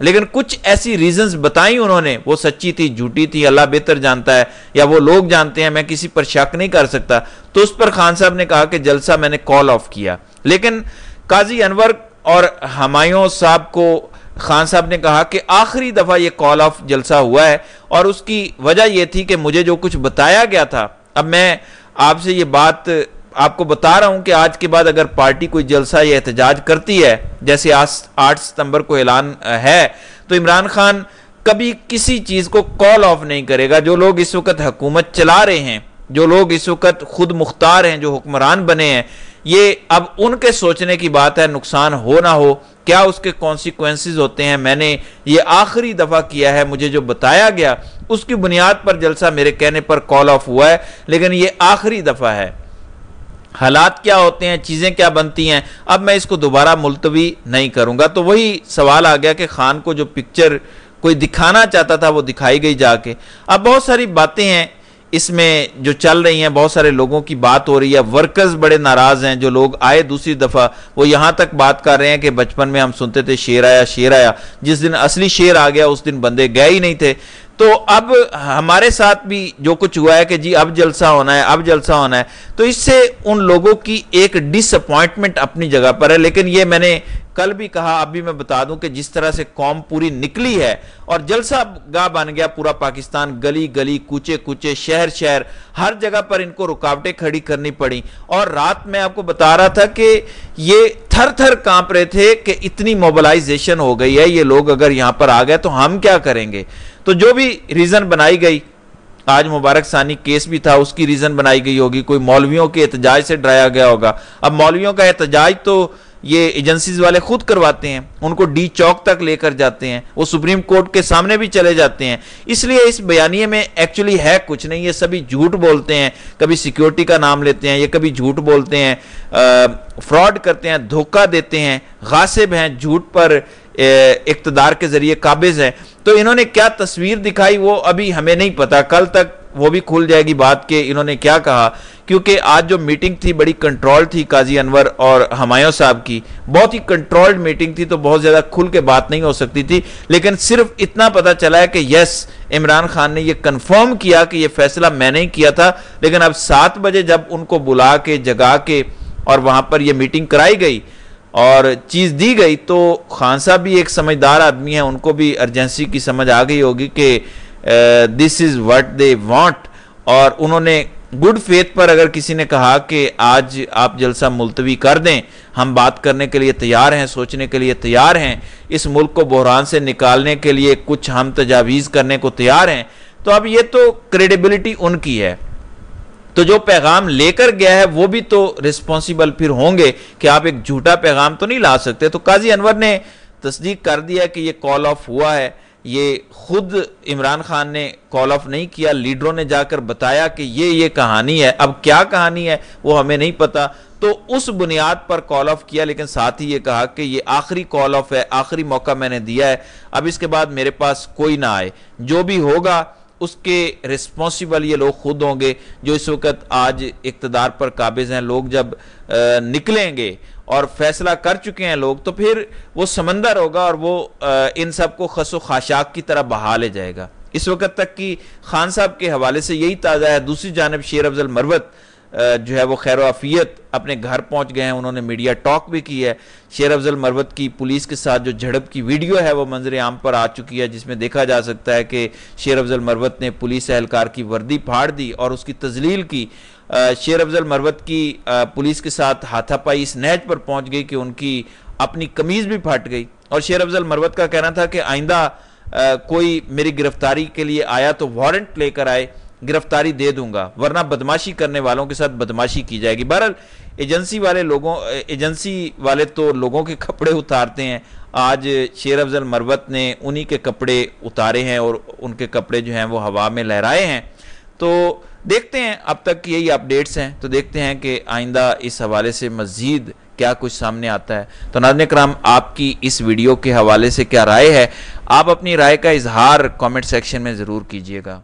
لیکن کچھ ایسی ریزنز بتائیں انہوں نے، وہ سچی تھی جھوٹی تھی اللہ بہتر جانتا ہے، یا وہ لوگ جانتے ہیں، میں کسی پر شک نہیں کر سکتا، تو اس پر خان صاحب نے کہا کہ جلسہ میں نے کال آف کیا۔ لیکن قاضی انور اور ہمایوں صاحب کو خان صاحب نے کہا کہ آخری دفعہ یہ کال آف جلسہ ہوا ہے، اور اس کی وجہ یہ تھی کہ مجھے جو کچھ بتایا گیا تھا، اب میں آپ سے یہ بات آپ کو بتا رہا ہوں کہ آج کے بعد اگر پارٹی کوئی جلسہ یا احتجاج کرتی ہے، جیسے 8 ستمبر کو اعلان ہے، تو عمران خان کبھی کسی چیز کو کال آف نہیں کرے گا۔ جو لوگ اس وقت حکومت چلا رہے ہیں، جو لوگ اس وقت خود مختار ہیں، جو حکمران بنے ہیں، یہ اب ان کے سوچنے کی بات ہے، نقصان ہو نہ ہو، کیا اس کے کانسیکوینسز ہوتے ہیں۔ میں نے یہ آخری دفعہ کیا ہے، مجھے جو بتایا گیا اس کی بنیاد پر جلسہ میرے کہنے پر کال آف ہوا ہے، لیکن یہ آخری دفعہ ہے۔ حالات کیا ہوتے ہیں، چیزیں کیا بنتی ہیں، اب میں اس کو دوبارہ ملتوی نہیں کروں گا۔ تو وہی سوال آ گیا کہ خان کو جو پکچر کوئی دکھانا چاہتا تھا وہ دکھائی گئی جا کے۔ اب بہت ساری باتیں ہیں اس میں جو چل رہی ہیں، بہت سارے لوگوں کی بات ہو رہی ہے، ورکرز بڑے ناراض ہیں، جو لوگ آئے دوسری دفعہ وہ یہاں تک بات کر رہے ہیں کہ بچپن میں ہم سنتے تھے شیر آیا شیر آیا، جس دن اصلی شیر آ گیا اس دن بندے گئے ہی نہیں تھے۔ تو اب ہمارے ساتھ بھی جو کچھ ہوا ہے کہ جی اب جلسہ ہونا ہے، اب جلسہ ہونا ہے، تو اس سے ان لوگوں کی ایک ڈس اپوائنٹمنٹ اپنی جگہ پر ہے۔ لیکن یہ میں نے کل بھی کہا، اب بھی میں بتا دوں کہ جس طرح سے قوم پوری نکلی ہے اور جلسہ گاہ بن گیا پورا پاکستان، گلی گلی کوچے کوچے شہر شہر ہر جگہ پر ان کو رکاوٹیں کھڑی کرنی پڑی۔ اور رات میں آپ کو بتا رہا تھا کہ یہ تھر تھر کانپ رہے تھے کہ اتنی موبلائزیشن ہو گئی ہے، یہ لوگ اگر یہاں پر آ گئے تو ہم کیا کریں گے۔ تو جو بھی ریزن بنائی گئی، آج مبارک ثانی کیس بھی تھا، اس کی ریزن بنائی گئی ہوگی، کوئی مولویوں کے احتجاج سے ڈرایا گیا ہوگا۔ اب مولویوں کا احتجاج تو یہ ایجنسیز والے خود کرواتے ہیں، ان کو ڈی چوک تک لے کر جاتے ہیں، وہ سپریم کورٹ کے سامنے بھی چلے جاتے ہیں۔ اس لیے اس بیانیے میں ایکچولی ہے کچھ نہیں، یہ سبھی جھوٹ بولتے ہیں، کبھی سیکیورٹی کا نام لیتے ہیں، یہ کبھی جھوٹ بولتے ہیں، فراڈ کرتے ہیں، دھوکہ دیتے ہیں، غاصب ہیں، جھوٹ پر اقتدار کے ذریعے قابض ہیں۔ تو انہوں نے کیا تصویر دکھائی وہ ابھی ہمیں نہیں پتا، کل تک وہ بھی کھل جائے گی بات کہ انہوں نے کیا کہا، کیونکہ آج جو میٹنگ تھی بڑی کنٹرول تھی قاضی انور اور ہمایوں صاحب کی، بہت ہی کنٹرولڈ میٹنگ تھی، تو بہت زیادہ کھل کے بات نہیں ہو سکتی تھی، لیکن صرف اتنا پتا چلا ہے کہ یس عمران خان نے یہ کنفرم کیا کہ یہ فیصلہ میں نہیں کیا تھا۔ لیکن اب 7 بجے جب ان کو بلا کے جگا کے اور وہاں پر یہ میٹنگ کرائی گئی اور چیز دی گئی، تو خان صاحب بھی ایک سمجھدار آدمی ہیں، ان کو بھی ارجنسی کی سمجھ آ گئی ہوگی کہ دس از واٹ دے وانٹ، اور انہوں نے گڈ فیتھ پر اگر کسی نے کہا کہ آج آپ جلسہ ملتوی کر دیں، ہم بات کرنے کے لیے تیار ہیں، سوچنے کے لیے تیار ہیں، اس ملک کو بحران سے نکالنے کے لیے کچھ ہم تجاویز کرنے کو تیار ہیں، تو اب یہ تو کریڈیبلٹی ان کی ہے۔ تو جو پیغام لے کر گیا ہے وہ بھی تو ریسپانسیبل پھر ہوں گے کہ آپ ایک جھوٹا پیغام تو نہیں لا سکتے۔ تو قاضی انور نے تصدیق کر دیا کہ یہ کال آف ہوا ہے، یہ خود عمران خان نے کال آف نہیں کیا، لیڈروں نے جا کر بتایا کہ یہ کہانی ہے، اب کیا کہانی ہے وہ ہمیں نہیں پتا، تو اس بنیاد پر کال آف کیا، لیکن ساتھ ہی یہ کہا کہ یہ آخری کال آف ہے، آخری موقع میں نے دیا ہے، اب اس کے بعد میرے پاس کوئی نہ آئے، جو بھی ہوگا اس کے ریسپانسیبل یہ لوگ خود ہوں گے جو اس وقت آج اقتدار پر قابض ہیں۔ لوگ جب نکلیں گے اور فیصلہ کر چکے ہیں لوگ، تو پھر وہ سمندر ہوگا اور وہ ان سب کو خس و خاشاک کی طرح بہا لے جائے گا۔ اس وقت تک کی خان صاحب کے حوالے سے یہی تازہ ہے۔ دوسری جانب شیر افضل مروت جو ہے وہ خیر و عافیت اپنے گھر پہنچ گئے ہیں، انہوں نے میڈیا ٹاک بھی کی ہے۔ شیر افضل مروت کی پولیس کے ساتھ جو جھڑپ کی ویڈیو ہے وہ منظر عام پر آ چکی ہے، جس میں دیکھا جا سکتا ہے کہ شیر افضل مروت نے پولیس اہلکار کی وردی پھاڑ دی اور اس کی تذلیل کی۔ شیر افضل مروت کی پولیس کے ساتھ ہاتھا پائی اس نہج پر پہنچ گئی کہ ان کی اپنی قمیض بھی پھٹ گئی، اور شیر افضل مروت کا کہنا تھا کہ آئندہ کوئی میری گرفتاری کے لیے آیا تو وارنٹ لے کر آئے، گرفتاری دے دوں گا، ورنہ بدماشی کرنے والوں کے ساتھ بدماشی کی جائے گی۔ بہرحال ایجنسی والے تو لوگوں کے کپڑے اتارتے ہیں، آج شیر افضل مروت نے انہی کے کپڑے اتارے ہیں اور ان کے کپڑے جو ہیں وہ ہوا میں لہرائے ہیں۔ تو دیکھتے ہیں، اب تک یہی اپڈیٹس ہیں، تو دیکھتے ہیں کہ آئندہ اس حوالے سے مزید کیا کچھ سامنے آتا ہے۔ تو ناظرین کرام، آپ کی اس ویڈیو کے حوالے سے کیا رائے ہے؟ آپ اپنی رائے کا اظہار کامنٹ سیکشن میں ضرور کیجئے گا۔